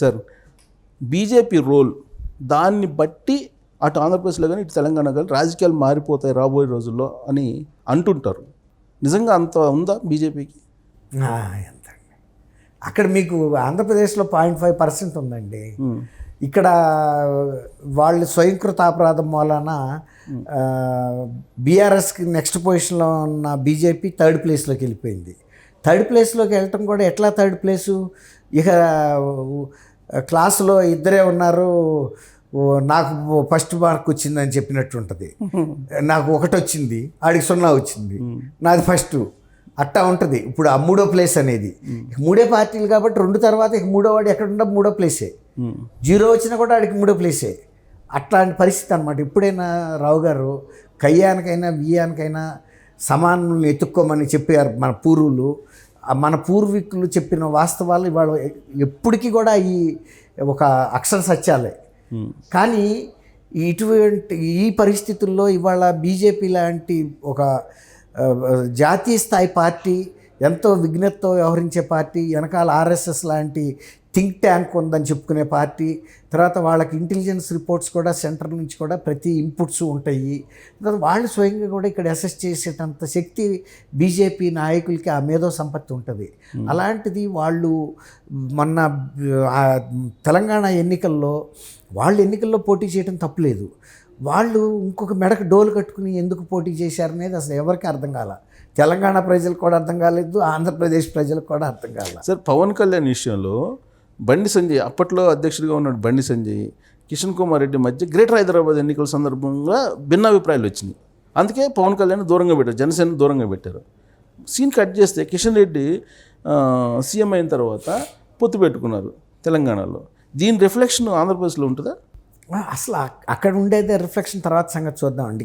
Sir BJP role దాన్ని బట్టి అటు ఆంధ్రప్రదేశ్లో కానీ ఇటు తెలంగాణ కానీ రాజకీయాలు మారిపోతాయి రాబోయే రోజుల్లో అని అంటుంటారు. నిజంగా అంత ఉందా బీజేపీకి? ఎంత అక్కడ మీకు ఆంధ్రప్రదేశ్లో 0.5% ఉందండి. ఇక్కడ వాళ్ళు స్వయంకృత అపరాధం మూలాన బీఆర్ఎస్కి నెక్స్ట్ పొజిషన్లో ఉన్న బీజేపీ థర్డ్ ప్లేస్లోకి వెళ్ళిపోయింది. థర్డ్ ప్లేస్లోకి వెళ్ళటం కూడా ఎట్లా థర్డ్ ప్లేసు, ఇక క్లాసులో ఇద్దరే ఉన్నారు, నాకు ఫస్ట్ మార్క్ వచ్చిందని చెప్పినట్టు ఉంటుంది. నాకు 1 వచ్చింది, ఆడికి 0 వచ్చింది, నాది ఫస్ట్, అట్టా ఉంటుంది. ఇప్పుడు ఆ 3వ ప్లేస్ అనేది 3 పార్టీలు కాబట్టి 2 తర్వాత ఇక 3వ వాడు ఎక్కడ ఉండ 3వ ప్లేసే, 0 వచ్చినా కూడా ఆడికి 3వ ప్లేసే. అట్లాంటి పరిస్థితి అనమాట. ఇప్పుడైనా రావు గారు కయ్యానికైనా బియ్యానికైనా సమానుల్ని ఎత్తుక్కోమని చెప్పారు మన పూర్వులు. మన పూర్వీకులు చెప్పిన వాస్తవాలు ఇవాళ ఎప్పటికీ కూడా ఈ ఒక అక్షర సత్యాలే. కానీ ఇటువంటి ఈ పరిస్థితుల్లో ఇవాళ బీజేపీ లాంటి ఒక జాతీయ స్థాయి పార్టీ, ఎంతో విఘ్నతతో వ్యవహరించే పార్టీ, వెనకాల ఆర్ఎస్ఎస్ లాంటి థింక్ ట్యాంక్ ఉందని చెప్పుకునే పార్టీ, తర్వాత వాళ్ళకి ఇంటెలిజెన్స్ రిపోర్ట్స్ కూడా సెంటర్ నుంచి కూడా ప్రతి ఇన్పుట్స్ ఉంటాయి. తర్వాత వాళ్ళు స్వయంగా కూడా ఇక్కడ అసెస్ చేసేటంత శక్తి బీజేపీ నాయకులకి ఆ మేధో సంపత్తి ఉంటుంది. అలాంటిది వాళ్ళు మొన్న తెలంగాణ ఎన్నికల్లో పోటీ చేయడం తప్పులేదు. వాళ్ళు ఇంకొక మెడకు డోలు కట్టుకుని ఎందుకు పోటీ చేశారనేది అసలు ఎవరికి అర్థం కాల. తెలంగాణ ప్రజలకు కూడా అర్థం కాలేదు, ఆంధ్రప్రదేశ్ ప్రజలకు కూడా అర్థం కాలేదు. సార్ పవన్ కళ్యాణ్ విషయంలో బండి సంజయ్, అప్పట్లో అధ్యక్షుడిగా ఉన్నాడు బండి సంజయ్, కిషన్ కుమార్ రెడ్డి మధ్య గ్రేటర్ హైదరాబాద్ ఎన్నికల సందర్భంగా భిన్నాభిప్రాయాలు వచ్చినాయి. అందుకే పవన్ కళ్యాణ్ దూరంగా పెట్టారు, జనసేన దూరంగా పెట్టారు. సీన్ కట్ చేస్తే కిషన్ రెడ్డి సీఎం అయిన తర్వాత పొత్తు పెట్టుకున్నారు తెలంగాణలో. దీని రిఫ్లెక్షన్ ఆంధ్రప్రదేశ్లో ఉంటుందా? అసలు అక్కడ ఉండేదే రిఫ్లెక్షన్ తర్వాత సంగతి చూద్దామండి.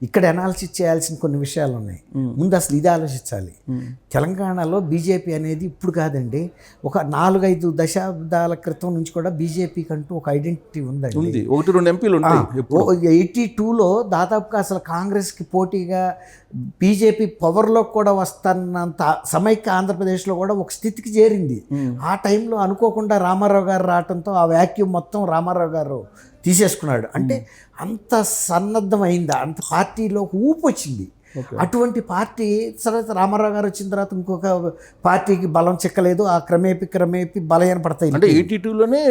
ఇక్కడ అనాలిసిస్ చేయాల్సిన కొన్ని విషయాలు ఉన్నాయి. ముందు అసలు ఇది ఆలోచించాలి. తెలంగాణలో బీజేపీ అనేది ఇప్పుడు కాదండి, ఒక 4-5 దశాబ్దాల క్రితం నుంచి కూడా బీజేపీకి అంటూ ఒక ఐడెంటిటీ ఉందండి. 1-2 ఎంపీలు ఉంటాయి. 82లో దాదాపుగా అసలు కాంగ్రెస్కి పోటీగా బీజేపీ పవర్లో కూడా వస్తున్నంత సమైక్య ఆంధ్రప్రదేశ్లో కూడా ఒక స్థితికి చేరింది. ఆ టైంలో అనుకోకుండా రామారావు గారు రావడంతో ఆ వ్యాక్యూమ్ మొత్తం రామారావు గారు తీసేసుకున్నాడు. అంటే అంత సన్నద్ధమైందా, అంత పార్టీలో ఊపు వచ్చింది. అటువంటి పార్టీ తర్వాత రామారావు గారు వచ్చిన తర్వాత ఇంకొక పార్టీకి బలం చిక్కలేదు. ఆ క్రమేపీ బలహీన పడతాయి. అంటే 82లోనే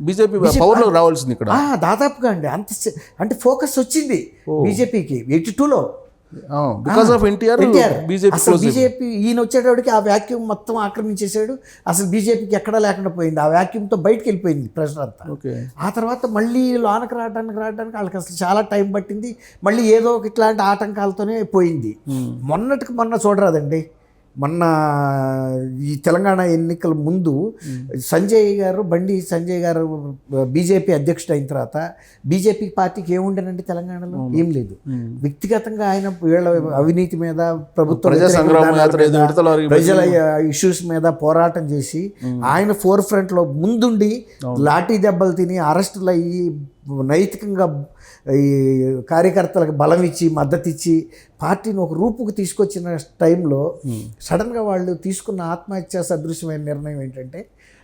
బీజేపీ పవర్లో రావాల్సింది ఇక్కడ దాదాపుగా అండి. అంటే ఫోకస్ వచ్చింది బీజేపీకి 82లో. బికాస్ ఆఫ్ ఎన్టీఆర్ బీజేపీ ఈయన వచ్చేటప్పటికి ఆ వ్యాక్యూమ్ మొత్తం ఆక్రమించేశాడు. అసలు బీజేపీకి ఎక్కడా లేకుండా పోయింది. ఆ వ్యాక్యూమ్తో బయటకు వెళ్ళిపోయింది ప్రెషర్ అంతా. ఆ తర్వాత మళ్ళీ లోనకు రావడానికి వాళ్ళకి అసలు చాలా టైం పట్టింది. మళ్ళీ ఏదో ఒక ఇట్లాంటి ఆటంకాలతోనే పోయింది. మొన్న చూడరాదండి, మొన్న ఈ తెలంగాణ ఎన్నికల ముందు బండి సంజయ్ గారు బీజేపీ అధ్యక్షుడు అయిన తర్వాత బీజేపీ పార్టీకి ఏముండేనండి తెలంగాణలో? ఏం లేదు. వ్యక్తిగతంగా ఆయన వీళ్ళ అవినీతి మీద, ప్రభుత్వ ప్రజల ఇష్యూస్ మీద పోరాటం చేసి ఆయన ఫోర్ ఫ్రంట్లో ముందుండి లాఠీ దెబ్బలు తిని అరెస్టులు అయ్యి నైతికంగా ఈ కార్యకర్తలకు బలం ఇచ్చి మద్దతు ఇచ్చి పార్టీని ఒక రూపుకు తీసుకొచ్చిన టైంలో సడన్గా వాళ్ళు తీసుకున్న ఆత్మహత్య సదృశ్యమైన నిర్ణయం ఏంటంటే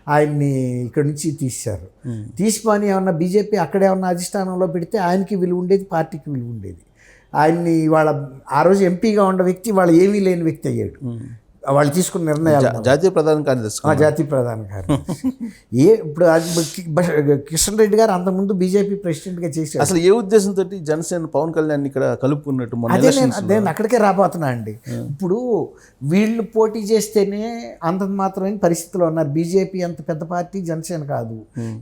ఆయన్ని ఇక్కడి నుంచి తీశారు. తీసిపోని ఏమన్నా బీజేపీ అక్కడే ఉన్న అధిష్టానంలో పెడితే ఆయనకి విలువ ఉండేది, పార్టీకి విలువ ఉండేది. ఆయన్ని వాళ్ళ ఆ రోజు ఎంపీగా ఉన్న వ్యక్తి వాళ్ళ ఏమీ లేని వ్యక్తి అయ్యాడు. వాళ్ళు తీసుకున్న నిర్ణయాలు జాతీయ ప్రధాన కార్యదర్శి ఇప్పుడు కిషన్ రెడ్డి గారు అంతకుముందు బీజేపీ ప్రెసిడెంట్గా చేశారు. అసలు ఏ ఉద్దేశంతో జనసేన పవన్ కళ్యాణ్ ఇక్కడ కలుపుకున్నట్టు? నేను అక్కడికే రాబోతున్నా అండి. ఇప్పుడు వీళ్ళు పోటీ చేస్తేనే అంత మాత్రమే పరిస్థితిలో ఉన్నారు. బీజేపీ అంత పెద్ద పార్టీ జనసేన కాదు.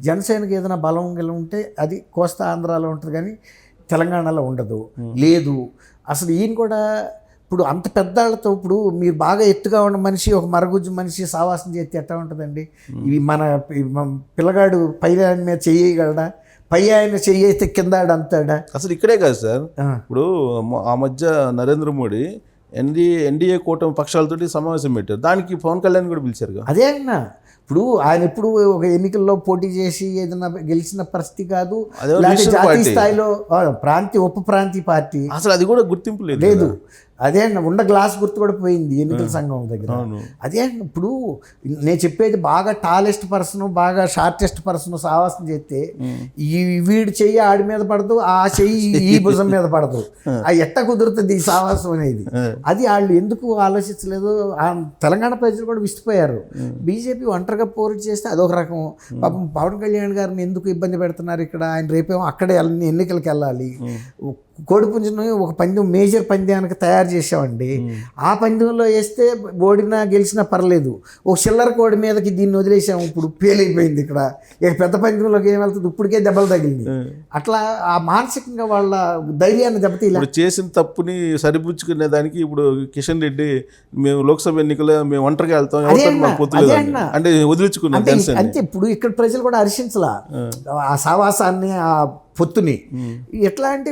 జనసేనకి ఏదైనా బలం ఉంటే అది కోస్తా ఆంధ్రాలో ఉంటుంది, కానీ తెలంగాణలో ఉండదు. లేదు అసలు ఈయన కూడా ఇప్పుడు అంత పెద్దాళ్ళతో, ఇప్పుడు మీరు బాగా ఎత్తుగా ఉన్న మనిషి, ఒక మరగుజ్జు మనిషి సావాసం చేస్తే ఎట్లా ఉంటుందండి? ఇవి మన పిల్లగాడు పై ఆయన మీద చెయ్యగలడా? పై ఆయన చెయ్యితే కింద అంతాడా? అసలు ఇక్కడే కాదు సార్, ఇప్పుడు ఆ మధ్య నరేంద్ర మోడీ ఎన్డీఏ కూటమి పక్షాలతోటి సమావేశం పెట్టారు. దానికి పవన్ కళ్యాణ్ కూడా పిలిచారు. అదే అన్నా, ఇప్పుడు ఆయన ఎప్పుడు ఒక ఎన్నికల్లో పోటీ చేసి ఏదైనా గెలిచిన పరిస్థితి కాదు, అదే లేకపోతే రీజనల్ జాతీయ పార్టీ. స్థాయిలో ఉప ప్రాంతీయ పార్టీ అసలు అది కూడా గుర్తింపు లేదు లేదు. కదా. అదే ఉన్న గ్లాస్ గుర్తు కూడా పోయింది ఎన్నికల సంఘం దగ్గర. అవును. అదే ఇప్పుడు నేను చెప్పేది బాగా టాలెస్ట్ పర్సన్, బాగా షార్టెస్ట్ పర్సన్ సావాసం చేస్తే ఈ వీడి చెయ్యి ఆడి మీద పడదు, ఆ చెయ్యి ఈ భుజం మీద పడదు. ఆ ఎట్ట కుదురుతుంది ఈ సావాసం అనేది? అది వాళ్ళు ఎందుకు ఆలోచించలేదు? తెలంగాణ ప్రజలు కూడా విసిపోయారు. బీజేపీ ఒంటరిగా పోరు చేస్తే అదొక రకం. పాపం పవన్ కళ్యాణ్ గారిని ఎందుకు ఇబ్బంది పెడుతున్నారు ఇక్కడ? ఆయన రేపేమో అక్కడే ఎన్నికలకు వెళ్ళాలి. కోడిపుంజును ఒక పందెం, మేజర్ పంద్యానికి తయారు చేసామండి. ఆ పందెంలో వేస్తే ఓడినా గెలిచినా పర్లేదు, ఒక చిల్లర కోడి మీదకి దీన్ని వదిలేసాము, ఇప్పుడు ఫెయిల్ అయిపోయింది. ఇక్కడ ఇక పెద్ద పందెంలోకి ఏం వెళ్తుంది? ఇప్పటికే దెబ్బలు తగిలింది. అట్లా ఆ మానసికంగా వాళ్ళ ధైర్యాన్ని దెబ్బతీయాలి. ఇప్పుడు చేసిన తప్పుని సరిపుచ్చుకునే దానికి ఇప్పుడు కిషన్ రెడ్డి మేము లోక్సభ ఎన్నికలు మేము ఒంటరిగా వెళ్తాం, ఎవరితో మాకు పొత్తు లేదు అంటే వదిలించుకున్నాం జనసేన. అంతే. ఇప్పుడు ఇక్కడ ప్రజలు కూడా హర్షించలా ఆ సావాసాన్ని, ఆ పొత్తుని. ఎట్లా అంటే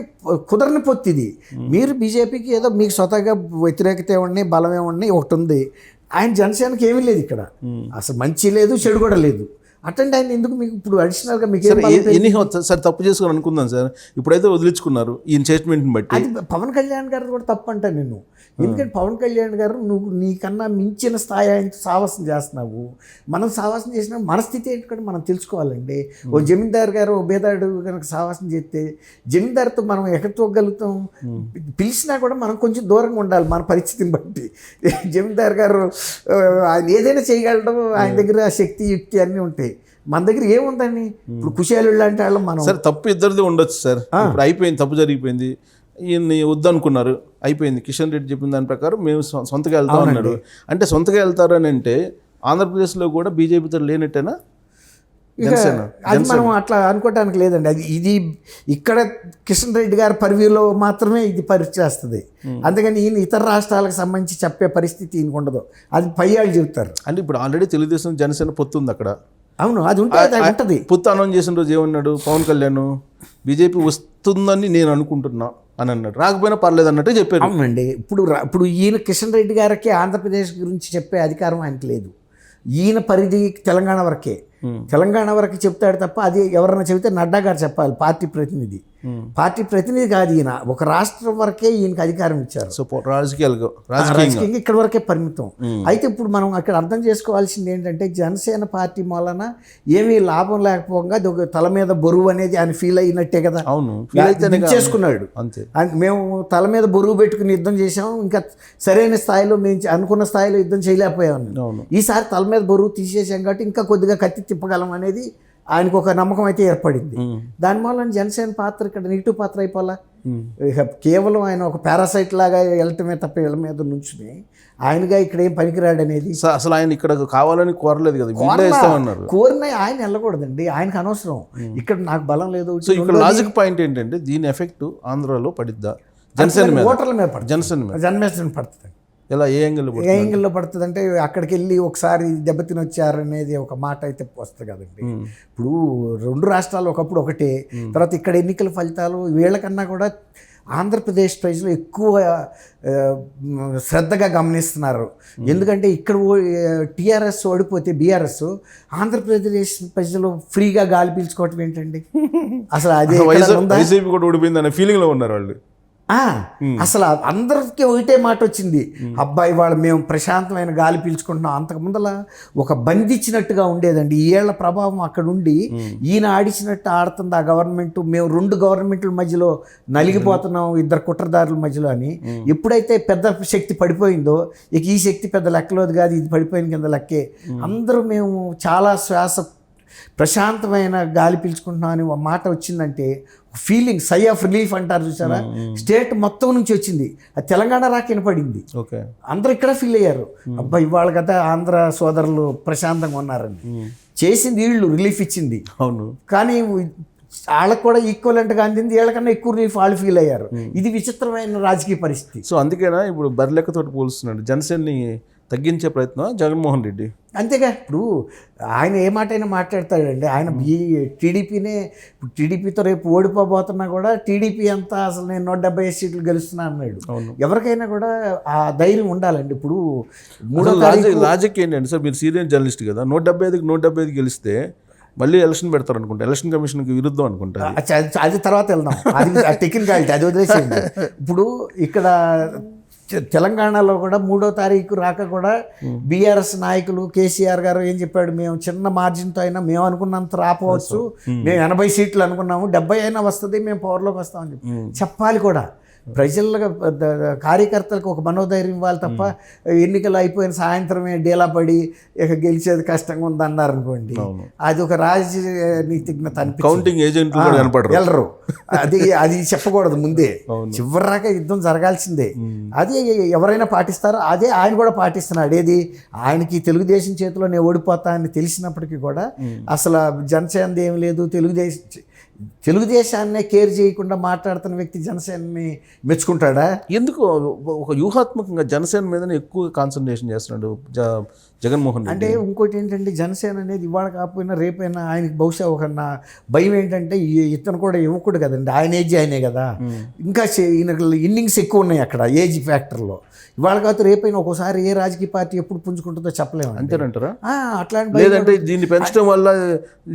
కుదరని పొత్తు ఇది. మీరు బీజేపీకి ఏదో మీకు స్వతహాగా వ్యతిరేకత ఏమన్నా బలం ఏమన్నా ఒకటి ఉంది, ఆయన జనసేనకి ఏమీ లేదు ఇక్కడ. అసలు మంచి లేదు, చెడు కూడా లేదు. అటెండ్ ఆయన ఎందుకు మీకు ఇప్పుడు అడిషనల్గా మీకు ఎన్ని సార్ తప్పు చేసుకుని అనుకుందాం సార్, ఇప్పుడైతే వదిలించుకున్నారు ఈ స్టేట్మెంట్ని బట్టి. అది పవన్ కళ్యాణ్ గారు కూడా తప్పు అంటా నేను. ఎందుకంటే పవన్ కళ్యాణ్ గారు నువ్వు నీకన్నా మించిన స్థాయి ఆయనతో సావాసం చేస్తున్నావు. మనం సావాసం చేసిన మన స్థితి ఏంటి కూడా మనం తెలుసుకోవాలండి. ఓ జమీందార్ గారు, ఓ బేదాడు కనుక సావాసం చేస్తే జమీందార్తో మనం ఎక్కడికి తోగలుగుతాం? పిలిచినా కూడా మనం కొంచెం దూరంగా ఉండాలి మన పరిస్థితిని బట్టి. జమీందార్ గారు ఆయన ఏదైనా చేయగలడం, ఆయన దగ్గర శక్తి, యుక్తి అన్నీ ఉంటాయి. మన దగ్గర ఏముందండి? ఇప్పుడు కుశాలు లాంటి వాళ్ళం మనం. సార్ తప్పు ఇద్దరిది ఉండొచ్చు సార్. ఇప్పుడు అయిపోయింది, తప్పు జరిగిపోయింది, ఈయన్ని వద్దనుకున్నారు, అయిపోయింది. కిషన్ రెడ్డి చెప్పిన దాని ప్రకారం మేము సొంతగా వెళ్తాం అన్నాడు. అంటే సొంతగా వెళ్తారని అంటే ఆంధ్రప్రదేశ్లో కూడా బీజేపీతో లేనట్టేనా? అది మనం అట్లా అనుకోవడానికి లేదండి. అది ఇది ఇక్కడ కిషన్ రెడ్డి గారి పరివ్యూలో మాత్రమే ఇది పరిచేస్తుంది. అందుకని ఈయన ఇతర రాష్ట్రాలకు సంబంధించి చెప్పే పరిస్థితి ఈయనకు ఉండదు. అది పై వాళ్ళు చెబుతారు. అంటే ఇప్పుడు ఆల్రెడీ తెలుగుదేశం జనసేన పొత్తు ఉంది అక్కడ. అవును, అది ఉంటుంది. పొత్తు అనౌన్స్ చేసిన రోజు ఏమన్నాడు పవన్ కళ్యాణ్? బీజేపీ వస్తుందని నేను అనుకుంటున్నా అని అన్నాడు. రాకపోయినా పర్లేదు అన్నట్టు చెప్పారు. అవునండి. ఇప్పుడు ఈయన కిషన్ రెడ్డి గారికి ఆంధ్రప్రదేశ్ గురించి చెప్పే అధికారం ఆయనకి లేదు. ఈయన పరిధి తెలంగాణ వరకే. తెలంగాణ వరకు చెప్తాడు తప్ప అది ఎవరైనా చెబితే నడ్డా గారు చెప్పాలి, పార్టీ ప్రతినిధి. పార్టీ ప్రతినిధి కాదు ఈయన, ఒక రాష్ట్రం వరకే ఈయనకి అధికారం ఇచ్చారు. సో రాజకీయంగా ఇక్కడ వరకే పరిమితం. అయితే ఇప్పుడు మనం అక్కడ అర్థం చేసుకోవాల్సింది ఏంటంటే జనసేన పార్టీ వలన ఏమీ లాభం లేకపోగా తల మీద బరువు అనేది ఆయన ఫీల్ అయినట్టే కదా. అవును, చేసుకున్నాడు. మేము తల మీద బరువు పెట్టుకుని యుద్ధం చేసాం, ఇంకా సరైన స్థాయిలో మేము అనుకున్న స్థాయిలో యుద్ధం చేయలేకపోయాము. ఈసారి తల మీద బరువు తీసేసాం కాబట్టి ఇంకా కొద్దిగా కత్తి తిప్పగలం అనేది ఆయనకు ఒక నమ్మకం అయితే ఏర్పడింది. దానివల్ల జనసేన పాత్ర ఇక్కడ నెగిటివ్ పాత్ర అయిపోలా. కేవలం ఆయన ఒక పారాసైట్ లాగా వెళ్ళటమే తప్ప వీళ్ళ మీద నుంచుని ఆయనగా ఇక్కడ ఏం పనికిరాడు అనేది. అసలు ఆయన ఇక్కడ కావాలని కోరలేదు కదా, కోరిన ఆయన వెళ్ళకూడదండి, ఆయనకు అనవసరం. ఇక్కడ నాకు బలం లేదు. సో ఇక్కడ లాజిక్ పాయింట్ ఏంటంటే దీని ఎఫెక్ట్ ఆంధ్రాలో పడిద్దా? జనసేన ఓటర్ల మీద పడుతుంది, జనసేన పడుతుంది. ఎలా ఏ యాంగిల్లో పడుతుంది అంటే అక్కడికి వెళ్ళి ఒకసారి దెబ్బతిని వచ్చారనేది ఒక మాట అయితే వస్తుంది కదండి. ఇప్పుడు రెండు రాష్ట్రాలు ఒకప్పుడు ఒకటే, తర్వాత ఇక్కడ ఎన్నికల ఫలితాలు వీళ్ళకన్నా కూడా ఆంధ్రప్రదేశ్ ప్రజలు ఎక్కువ శ్రద్ధగా గమనిస్తున్నారు. ఎందుకంటే ఇక్కడ టీఆర్ఎస్ ఓడిపోతే బీఆర్ఎస్, ఆంధ్రప్రదేశ్ ప్రజలు ఫ్రీగా గాలి పీల్చుకోవటం ఏంటండి? అసలు అదే బీజేపీ కూడా ఓడిపోయింది అనే ఫీలింగ్లో ఉన్నారు వాళ్ళు. అసలు అందరికీ ఒకటే మాట వచ్చింది, అబ్బాయి వాళ్ళు మేము ప్రశాంతమైన గాలి పీల్చుకుంటున్నాం. అంతకుముందల ఒక బంధించినట్టుగా ఉండేదండి. ఈ ఏళ్ల ప్రభావం అక్కడ ఉండి ఈయన ఆడిచినట్టు ఆడుతుంది ఆ గవర్నమెంట్. మేము రెండు గవర్నమెంట్ల మధ్యలో నలిగిపోతున్నాం, ఇద్దరు కుట్రదారుల మధ్యలో అని. ఎప్పుడైతే పెద్ద శక్తి పడిపోయిందో ఇక ఈ శక్తి పెద్ద లెక్కలోది కాదు, ఇది పడిపోయిన కింద లెక్కే. అందరూ మేము చాలా ప్రశాంతమైన గాలి పీల్చుకుంటున్నాం అని ఒక మాట వచ్చిందంటే ఫీలింగ్, సై ఆఫ్ రిలీఫ్ అంటారు చూసారా, స్టేట్ మొత్తం నుంచి వచ్చింది. అది తెలంగాణ రాకిన పడింది. అందరూ ఇక్కడ ఫీల్ అయ్యారు, అబ్బా ఇవాళ కదా ఆంధ్ర సోదరులు ప్రశాంతంగా ఉన్నారని. చేసింది వీళ్ళు, రిలీఫ్ ఇచ్చింది. అవును, కానీ వాళ్ళకు కూడా ఈక్వలెంట్గా అందింది, వీళ్ళకన్నా ఎక్కువ రిలీఫ్ వాళ్ళు ఫీల్ అయ్యారు. ఇది విచిత్రమైన రాజకీయ పరిస్థితి. సో అందుకేనా ఇప్పుడు బర్లెక్కతోటి పోలుస్తున్నాడు జనసేనని తగ్గించే ప్రయత్నం జగన్మోహన్ రెడ్డి. అంతేగా ఇప్పుడు ఆయన ఏ మాట అయినా మాట్లాడతాడండి. ఆయన టీడీపీనే ఇప్పుడు టీడీపీతో రేపు ఓడిపోబోతున్నా కూడా టీడీపీ అంతా అసలు నేను 175 సీట్లు గెలుస్తున్నా అన్నాడు. ఎవరికైనా కూడా ఆ ధైర్యం ఉండాలండి. ఇప్పుడు మూడో లాజిక్ ఏంటంటే సార్, మీరు సీనియర్ జర్నలిస్ట్ కదా, 175కి 175 గెలిస్తే మళ్ళీ ఎలక్షన్ పెడతారు అనుకుంటా, ఎలక్షన్ కమిషన్కి విరుద్ధం అనుకుంటా. అది తర్వాత వెళ్దాం, అది టెక్నికాలిటీ, అది వదిలేసేయండి. ఇప్పుడు ఇక్కడ తెలంగాణలో కూడా 3వ తారీఖు రాక కూడా బీఆర్ఎస్ నాయకులు కేసీఆర్ గారు ఏం చెప్పాడు, మేము చిన్న మార్జిన్తో అయినా మేము అనుకున్నంత రాపోవచ్చు, మేము 80 సీట్లు అనుకున్నాము, 70 అయినా వస్తుంది, మేము పవర్లోకి వస్తామని చెప్పాలి కూడా. ప్రజలకు కార్యకర్తలకు ఒక మనోధైర్యం ఇవ్వాలి తప్ప ఎన్నికలు అయిపోయిన సాయంత్రమే డేలా పడి ఇక గెలిచేది కష్టంగా ఉంది అన్నారు అనుకోండి, అది ఒక రాజనీతిజ్ఞత కౌంటింగ్ ఏజెంట్లు వెళ్ళరు. అది చెప్పకూడదు ముందే, చివరిదాకా యుద్ధం జరగాల్సిందే. అది ఎవరైనా పాటిస్తారో అదే ఆయన కూడా పాటిస్తున్నాడు. ఏది ఆయనకి తెలుగుదేశం చేతిలో నేను ఓడిపోతా అని తెలిసినప్పటికీ కూడా అసలు జనసేనది ఏం లేదు, తెలుగుదేశాన్నే కేర్ చేయకుండా మాట్లాడుతున్న వ్యక్తి జనసేనని మెచ్చుకుంటాడా? ఎందుకు ఒక వ్యూహాత్మకంగా జనసేన మీదనే ఎక్కువ కాన్సన్ట్రేషన్ చేస్తున్నాడు జగన్మోహన్ రెడ్డి. అంటే ఇంకోటి ఏంటంటే జనసేన అనేది ఇవాళ కాకపోయినా రేపైనా ఆయనకి బహుశా ఒక భయం ఏంటంటే ఇతను కూడా యువకుడు కదండి, ఆయన ఏజ్ ఆయనే కదా, ఇంకా ఈయన ఇన్నింగ్స్ ఎక్కువ ఉన్నాయి అక్కడ ఏజ్ ఫ్యాక్టర్లో. ఇవాళ కాదు రేపైనా ఒక్కోసారి ఏ రాజకీయ పార్టీ ఎప్పుడు పుంజుకుంటుందో చెప్పలేము. అంతేనంటారా? అట్లాంటి లేదంటే దీన్ని పెంచడం వల్ల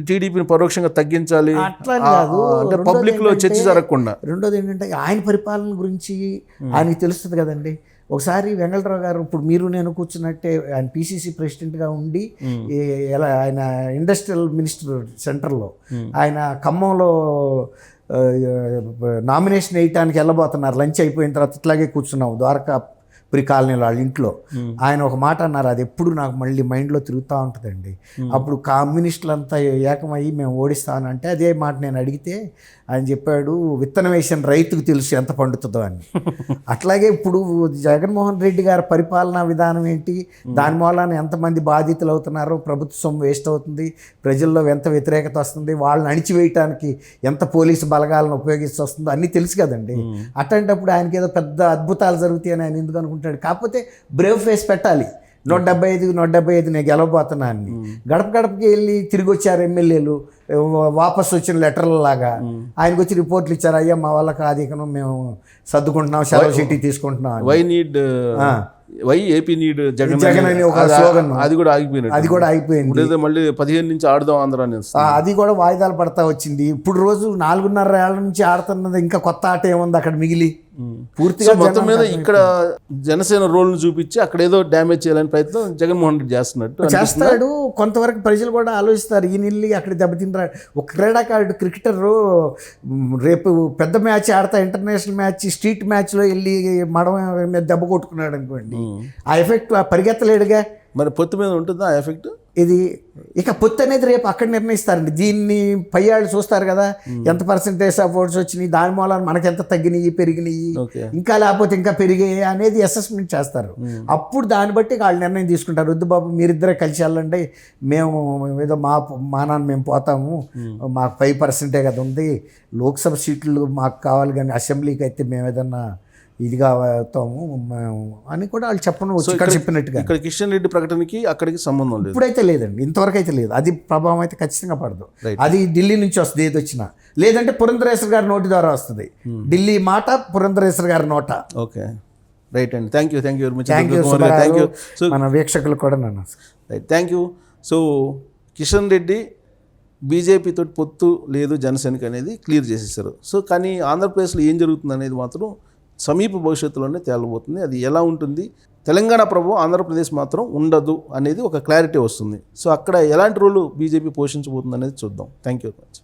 టీడీపీని పరోక్షంగా తగ్గించాలి అట్లా కాదు, అంటే పబ్లిక్ లో చర్చ జరగకుండా. రెండోది ఏంటంటే ఆయన పరిపాలన గురించి ఆయనకి తెలుస్తుంది కదండి. ఒకసారి వెంగళరావు గారు, ఇప్పుడు మీరు నేను కూర్చున్నట్టే, ఆయన పిసిసి ప్రెసిడెంట్గా ఉండి ఎలా ఆయన ఇండస్ట్రియల్ మినిస్టర్ సెంటర్లో ఆయన ఖమ్మంలో నామినేషన్ వేయటానికి వెళ్ళబోతున్నారు. లంచ్ అయిపోయిన తర్వాత ఇట్లాగే కూర్చున్నాం ద్వారకాపురి కాలనీలో వాళ్ళ ఇంట్లో. ఆయన ఒక మాట అన్నారు, అది ఎప్పుడు నాకు మళ్ళీ మైండ్లో తిరుగుతూ ఉంటుందండి. అప్పుడు కమ్యూనిస్టులు అంతా ఏకమయ్యి మేము ఓడిస్తానంటే అదే మాట నేను అడిగితే ఆయన చెప్పాడు, విత్తనం వేసిన రైతుకు తెలుసు ఎంత పండుతుందో అని. అట్లాగే ఇప్పుడు జగన్మోహన్ రెడ్డి గారి పరిపాలనా విధానం ఏంటి, దాని మూలాన ఎంతమంది బాధితులు అవుతున్నారో, ప్రభుత్వ సొమ్ము వేస్ట్ అవుతుంది, ప్రజల్లో ఎంత వ్యతిరేకత వస్తుంది, వాళ్ళని అణిచివేయటానికి ఎంత పోలీసు బలగాలను ఉపయోగిస్తూ వస్తుందో అన్నీ తెలుసు కదండి. అట్లాంటప్పుడు ఆయనకి ఏదో పెద్ద అద్భుతాలు జరుగుతాయని ఆయన ఎందుకు అనుకుంటాడు? కాకపోతే బ్రేవ్ ఫేస్ పెట్టాలి. 175 నేను గెలవబోతున్నా అని గడప గడపకి వెళ్ళి తిరిగి వచ్చారు ఎమ్మెల్యేలు, వాపస్ వచ్చిన లెటర్ల లాగా ఆయనకు వచ్చి రిపోర్ట్లు ఇచ్చారు, అయ్యా మా వల్ల కాదు, ఇక మేము సర్దుకుంటున్నాం, సెలవు సిటీ తీసుకుంటున్నాం, వై ఏపీ నీడ్ జగన్ అని ఒక స్లోగన్, అది కూడా ఆగిపోయింది. మళ్ళీ 15 నుంచి ఆడదాం ఆంధ్ర అని, అది కూడా వాయిదాలు పడతా వచ్చింది. ఇప్పుడు రోజు 4.5 ఏళ్ల నుంచి ఆడుతున్నది ఇంకా కొత్త ఆట ఏముంది అక్కడ మిగిలి? పూర్తిగా మొత్తం మీద ఇక్కడ జనసేన రోల్ చూపించి అక్కడ ఏదో డ్యామేజ్ చేయాలని ప్రయత్నం జగన్మోహన్ రెడ్డి చేస్తాడు. కొంతవరకు ప్రజలు కూడా ఆలోచిస్తారు, ఈయన వెళ్ళి అక్కడ దెబ్బతింటారు. ఒక క్రీడాకారుడు క్రికెటరు రేపు పెద్ద మ్యాచ్ ఆడతా, ఇంటర్నేషనల్ మ్యాచ్, స్ట్రీట్ మ్యాచ్లో వెళ్ళి మడమ మీద దెబ్బ కొట్టుకున్నాడు అనుకోండి, ఆ ఎఫెక్ట్ పరిగెత్తలేడుగా. మరి పొత్తు మీద ఉంటుందా ఆ ఎఫెక్ట్? ఇది ఇక పొత్తు అనేది రేపు అక్కడ నిర్ణయిస్తారండి. దీన్ని పై వాళ్ళు చూస్తారు కదా, ఎంత పర్సెంటేజ్ ఆఫ్ ఓట్స్ వచ్చినాయి, దాని మూలాన మనకి ఎంత తగ్గినాయి, పెరిగినాయి, ఇంకా లేకపోతే ఇంకా పెరిగాయి అనేది అసెస్మెంట్ చేస్తారు. అప్పుడు దాన్ని బట్టి వాళ్ళు నిర్ణయం తీసుకుంటారు. వద్దు బాబు మీరిద్దరే కలిసి వెళ్ళండి, మేము ఏదో మానాన్ని మేము పోతాము, మాకు 5% కదా ఉంది, లోక్సభ సీట్లు మాకు కావాలి కానీ అసెంబ్లీకి అయితే మేము ఏదన్నా ఇదిగా అవుతాము అని కూడా వాళ్ళు చెప్పినట్టుగా. ఇక్కడ కిషన్ రెడ్డి ప్రకటనకి అక్కడికి సంబంధం లేదు, ఇప్పుడైతే లేదండి, ఇంతవరకు అయితే లేదు. అది ప్రభావం అయితే ఖచ్చితంగా పడదు. అది ఢిల్లీ నుంచి వస్తుంది ఏది వచ్చినా, లేదంటే పురంధరేశ్వర్ గారి నోటి ద్వారా వస్తుంది. ఢిల్లీ మాట పురంధరేశ్వర్ గారి నోట. ఓకే, రైట్ అండి, thank you very much. Thank you మన వీక్షకులు కూడా నన్ను right, thank you. So Kishan Reddy బీజేపీతో పొత్తు లేదు జనసేనకి అనేది క్లియర్ చేసేసారు. సో కానీ ఆంధ్రప్రదేశ్లో ఏం జరుగుతుంది అనేది మాత్రం సమీప భవిష్యత్తులోనే తేలబోతుంది. అది ఎలా ఉంటుంది, తెలంగాణ ప్రభు ఆంధ్రప్రదేశ్ మాత్రం ఉండదు అనేది ఒక క్లారిటీ వస్తుంది. సో అక్కడ ఎలాంటి రోలు బీజేపీ పోషించబోతుంది అనేది చూద్దాం. Thank you very much.